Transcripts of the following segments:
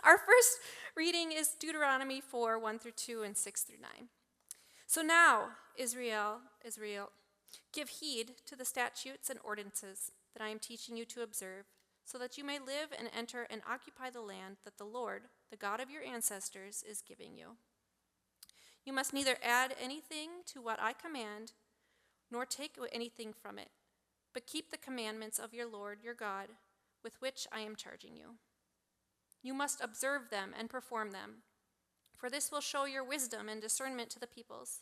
Our first reading is Deuteronomy 4, 1 through 2 and 6 through 9. So now, Israel, give heed to the statutes and ordinances that I am teaching you to observe, so that you may live and enter and occupy the land that the Lord, the God of your ancestors, is giving you. You must neither add anything to what I command, nor take anything from it, but keep the commandments of your Lord, your God, with which I am charging you. You must observe them and perform them, for this will show your wisdom and discernment to the peoples,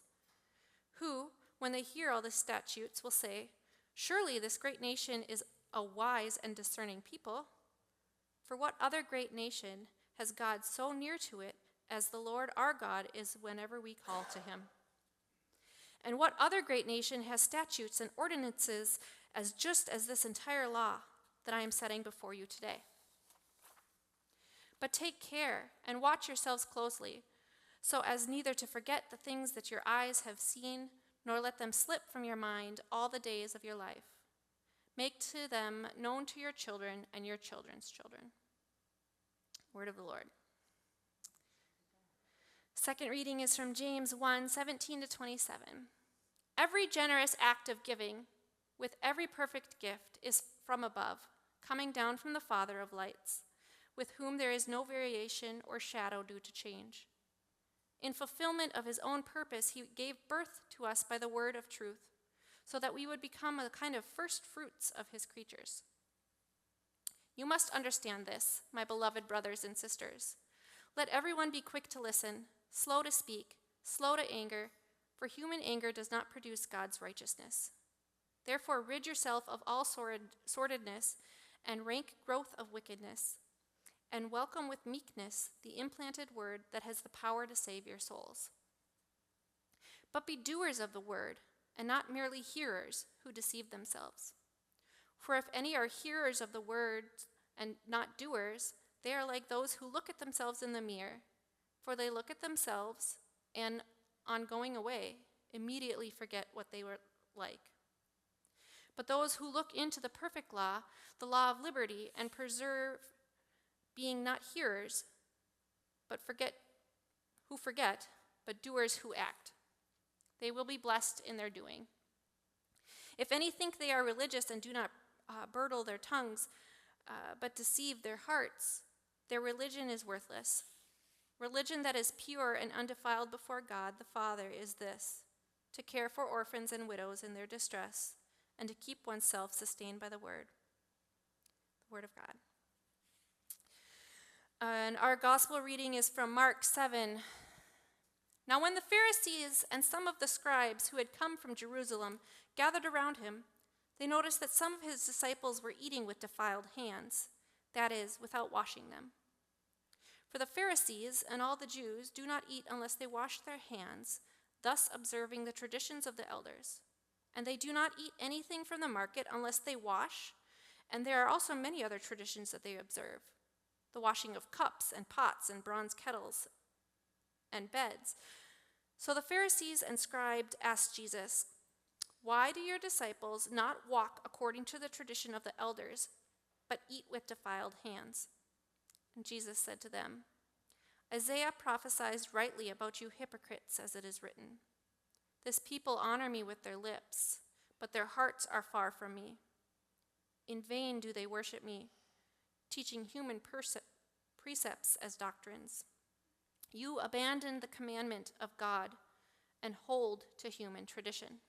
who, when they hear all the statutes, will say, surely this great nation is a wise and discerning people. For what other great nation has God so near to it as the Lord our God is whenever we call to him? And what other great nation has statutes and ordinances as just as this entire law that I am setting before you today? But take care and watch yourselves closely, so as neither to forget the things that your eyes have seen, nor let them slip from your mind all the days of your life. Make to them known to your children and your children's children. Word of the Lord. Second reading is from James 1, 17 to 27. Every generous act of giving with every perfect gift is from above, coming down from the Father of lights, with whom there is no variation or shadow due to change. In fulfillment of his own purpose, he gave birth to us by the word of truth, so that we would become a kind of first fruits of his creatures. You must understand this, my beloved brothers and sisters. Let everyone be quick to listen, slow to speak, slow to anger, for human anger does not produce God's righteousness. Therefore, rid yourself of all sordidness and rank growth of wickedness, and welcome with meekness the implanted word that has the power to save your souls. But be doers of the word, and not merely hearers who deceive themselves. For if any are hearers of the word and not doers, they are like those who look at themselves in the mirror. For they look at themselves, and on going away, immediately forget what they were like. But those who look into the perfect law, the law of liberty, and preserve, being not hearers, but forget, but doers who act, they will be blessed in their doing. If any think they are religious and do not bridle their tongues, but deceive their hearts, their religion is worthless. Religion that is pure and undefiled before God the Father is this: to care for orphans and widows in their distress, and to keep oneself sustained by the word of God. And our gospel reading is from Mark 7. Now when the Pharisees and some of the scribes who had come from Jerusalem gathered around him, they noticed that some of his disciples were eating with defiled hands, that is, without washing them. For the Pharisees and all the Jews do not eat unless they wash their hands, thus observing the traditions of the elders. And they do not eat anything from the market unless they wash, and there are also many other traditions that they observe: the washing of cups and pots and bronze kettles and beds. So the Pharisees and scribes asked Jesus, "Why do your disciples not walk according to the tradition of the elders, but eat with defiled hands?" And Jesus said to them, "Isaiah prophesied rightly about you hypocrites, as it is written, 'This people honor me with their lips, but their hearts are far from me. In vain do they worship me, teaching human precepts as doctrines. You abandon the commandment of God and hold to human tradition."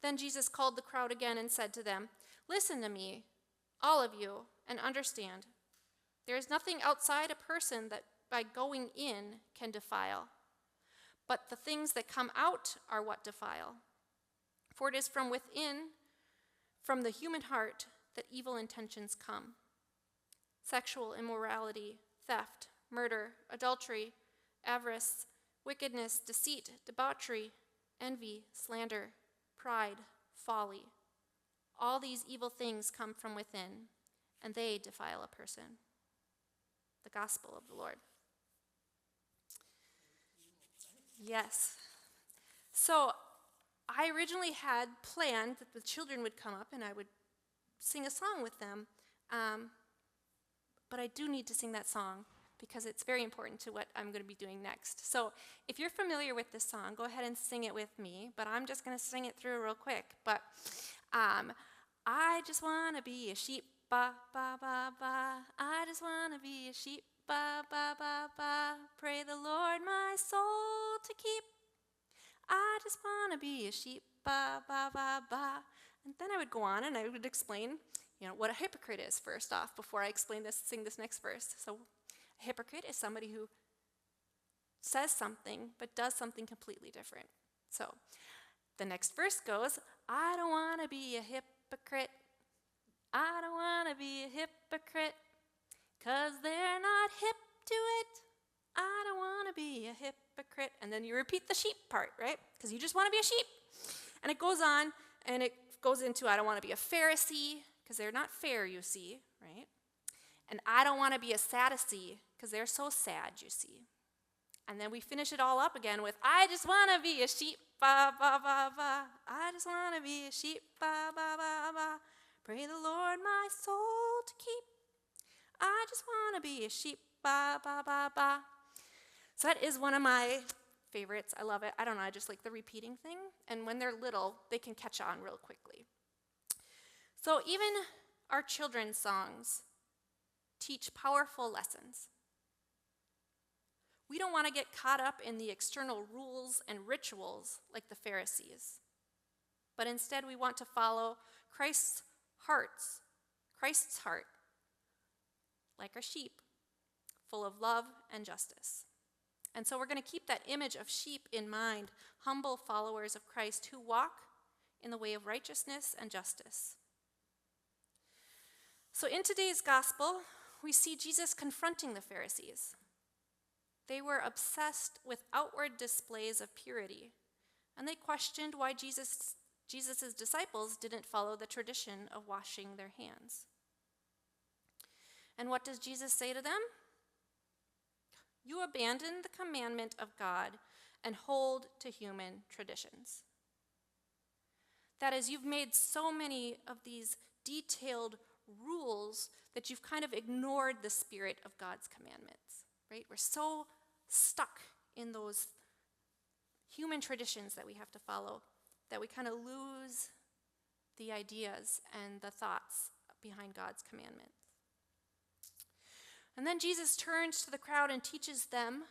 Then Jesus called the crowd again and said to them, "Listen to me, all of you, and understand. There is nothing outside a person that by going in can defile, but the things that come out are what defile. For it is from within, from the human heart, that evil intentions come: sexual immorality, theft, murder, adultery, avarice, wickedness, deceit, debauchery, envy, slander, pride, folly. All these evil things come from within, and they defile a person." The gospel of the Lord. Yes. So I originally had planned that the children would come up and I would sing a song with them. but I do need to sing that song because it's very important to what I'm going to be doing next. So if you're familiar with this song, go ahead and sing it with me, but I'm just going to sing it through real quick. But I just want to be a sheep, ba, ba, ba, ba. I just want to be a sheep, ba, ba, ba, ba. Pray the Lord my soul to keep. I just want to be a sheep, ba, ba, ba, ba. And then I would go on and I would explain, what a hypocrite is first off before I sing this next verse. So a hypocrite is somebody who says something but does something completely different. So the next verse goes, I don't want to be a hypocrite. I don't want to be a hypocrite, 'cause they're not hip to it. I don't want to be a hypocrite. And then you repeat the sheep part, right? Because you just want to be a sheep. And it goes on, and it goes into I don't want to be a Pharisee, because they're not fair, you see, right? And I don't want to be a Sadducee, because they're so sad, you see. And then we finish it all up again with I just want to be a sheep, ba, ba, ba, ba. I just want to be a sheep, ba, ba, ba, ba. Pray the Lord my soul to keep. I just want to be a sheep, ba, ba, ba, ba. So that is one of my favorites. I love it. I don't know, I just like the repeating thing. And when they're little, they can catch on real quickly. So even our children's songs teach powerful lessons. We don't want to get caught up in the external rules and rituals like the Pharisees, but instead we want to follow Christ's heart, like a sheep, full of love and justice. And so we're going to keep that image of sheep in mind, humble followers of Christ who walk in the way of righteousness and justice. So in today's gospel, we see Jesus confronting the Pharisees. They were obsessed with outward displays of purity, and they questioned why Jesus' disciples didn't follow the tradition of washing their hands. And what does Jesus say to them? You abandon the commandment of God and hold to human traditions. That is, you've made so many of these detailed rules that you've kind of ignored the spirit of God's commandments, right? We're so stuck in those human traditions that we have to follow that we kind of lose the ideas and the thoughts behind God's commandments. And then Jesus turns to the crowd and teaches them,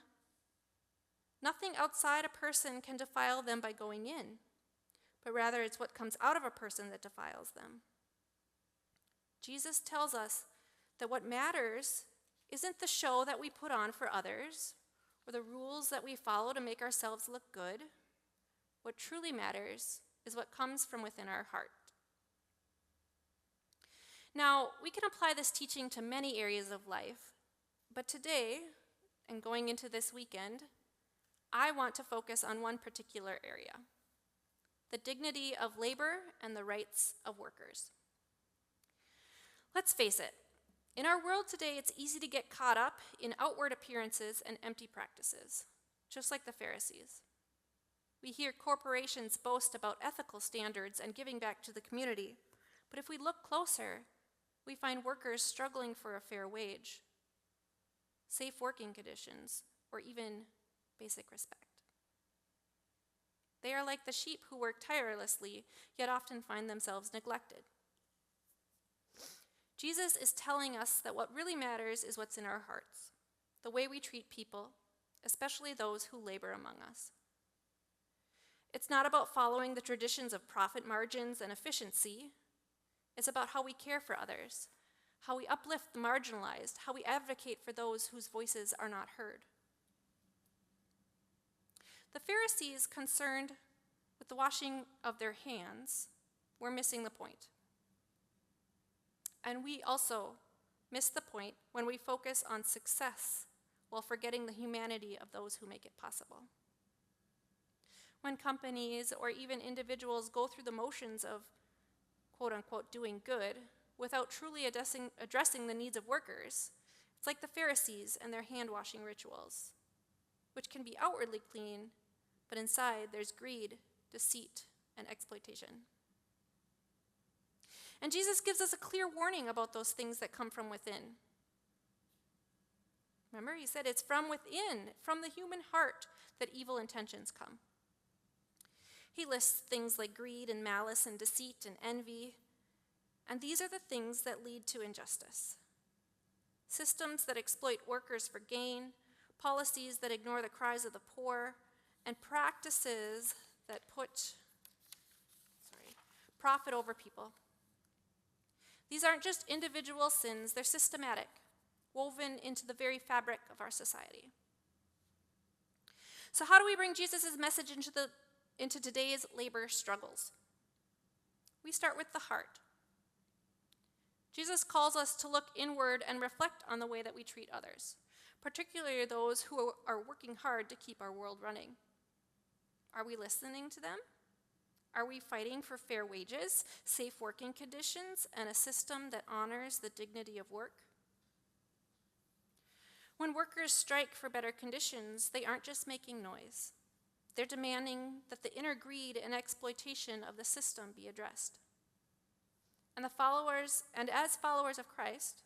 nothing outside a person can defile them by going in, but rather it's what comes out of a person that defiles them. Jesus tells us that what matters isn't the show that we put on for others or the rules that we follow to make ourselves look good. What truly matters is what comes from within our heart. Now, we can apply this teaching to many areas of life, but today, and going into this weekend, I want to focus on one particular area: the dignity of labor and the rights of workers. Let's face it, in our world today, it's easy to get caught up in outward appearances and empty practices, just like the Pharisees. We hear corporations boast about ethical standards and giving back to the community, but if we look closer, we find workers struggling for a fair wage, safe working conditions, or even basic respect. They are like the sheep who work tirelessly, yet often find themselves neglected. Jesus is telling us that what really matters is what's in our hearts, the way we treat people, especially those who labor among us. It's not about following the traditions of profit margins and efficiency. It's about how we care for others, how we uplift the marginalized, how we advocate for those whose voices are not heard. The Pharisees, concerned with the washing of their hands, were missing the point. And we also miss the point when we focus on success while forgetting the humanity of those who make it possible. When companies or even individuals go through the motions of quote-unquote doing good without truly addressing the needs of workers, it's like the Pharisees and their hand-washing rituals, which can be outwardly clean, but inside there's greed, deceit, and exploitation. And Jesus gives us a clear warning about those things that come from within. Remember, he said it's from within, from the human heart, that evil intentions come. He lists things like greed and malice and deceit and envy, and these are the things that lead to injustice. Systems that exploit workers for gain, policies that ignore the cries of the poor, and practices that put profit over people. These aren't just individual sins, they're systematic, woven into the very fabric of our society. So how do we bring Jesus' message into today's labor struggles? We start with the heart. Jesus calls us to look inward and reflect on the way that we treat others, particularly those who are working hard to keep our world running. Are we listening to them? Are we fighting for fair wages, safe working conditions, and a system that honors the dignity of work? When workers strike for better conditions, they aren't just making noise. They're demanding that the inner greed and exploitation of the system be addressed. And as followers of Christ,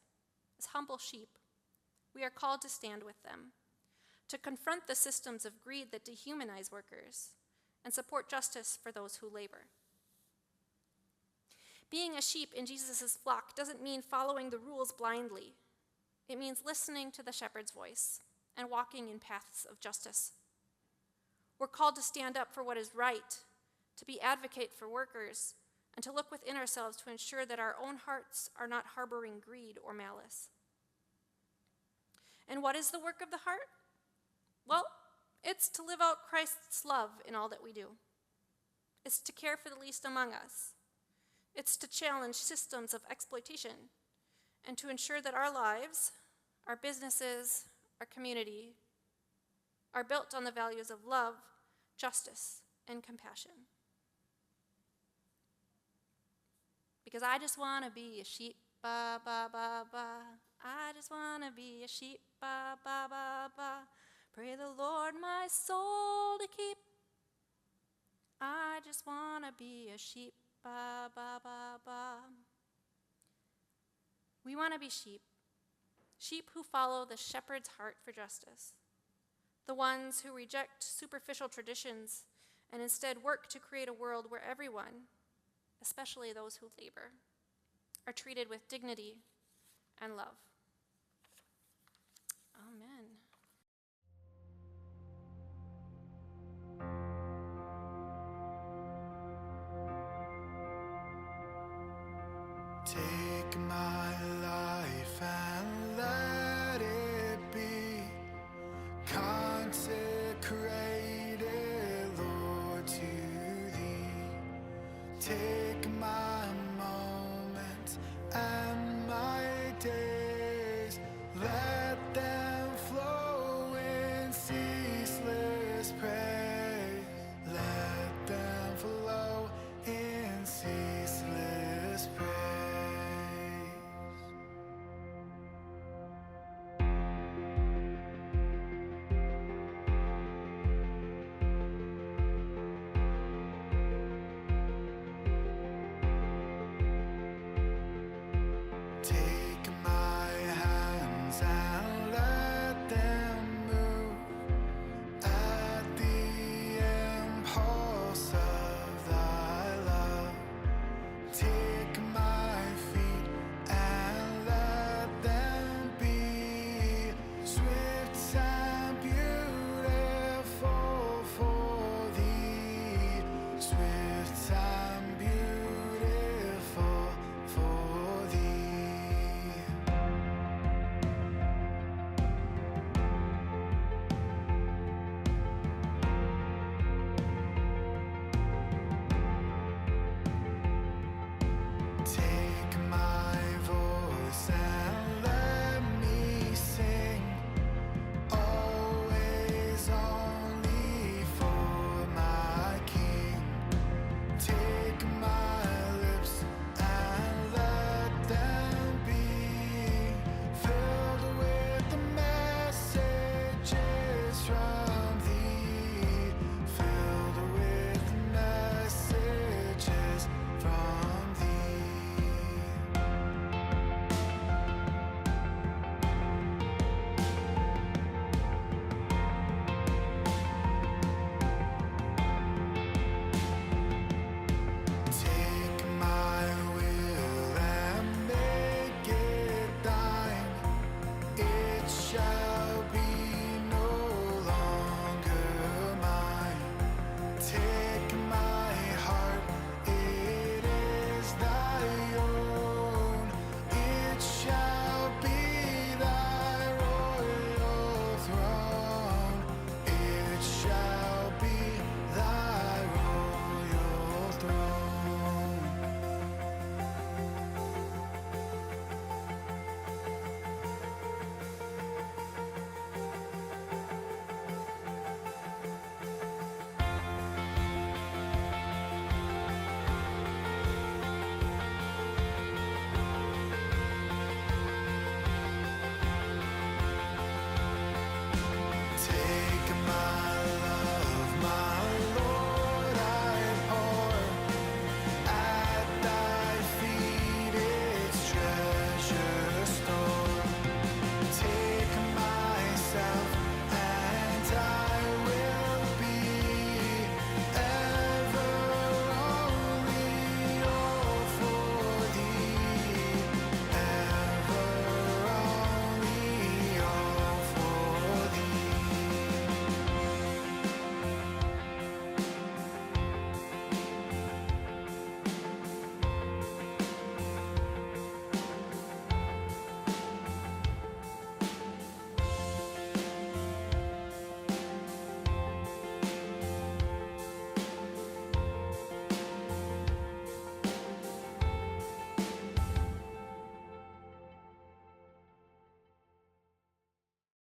as humble sheep, we are called to stand with them, to confront the systems of greed that dehumanize workers, and support justice for those who labor. Being a sheep in Jesus' flock doesn't mean following the rules blindly. It means listening to the shepherd's voice and walking in paths of justice. We're called to stand up for what is right, to be advocate for workers, and to look within ourselves to ensure that our own hearts are not harboring greed or malice. And what is the work of the heart? Well, it's to live out Christ's love in all that we do. It's to care for the least among us. It's to challenge systems of exploitation and to ensure that our lives, our businesses, our community are built on the values of love, justice, and compassion. Because I just want to be a sheep, ba, ba, ba, ba. I just want to be a sheep, ba, ba, ba, ba. Pray the Lord my soul to keep. I just want to be a sheep, ba, ba, ba, ba. We want to be sheep who follow the shepherd's heart for justice, the ones who reject superficial traditions and instead work to create a world where everyone, especially those who labor, are treated with dignity and love. Amen. Take my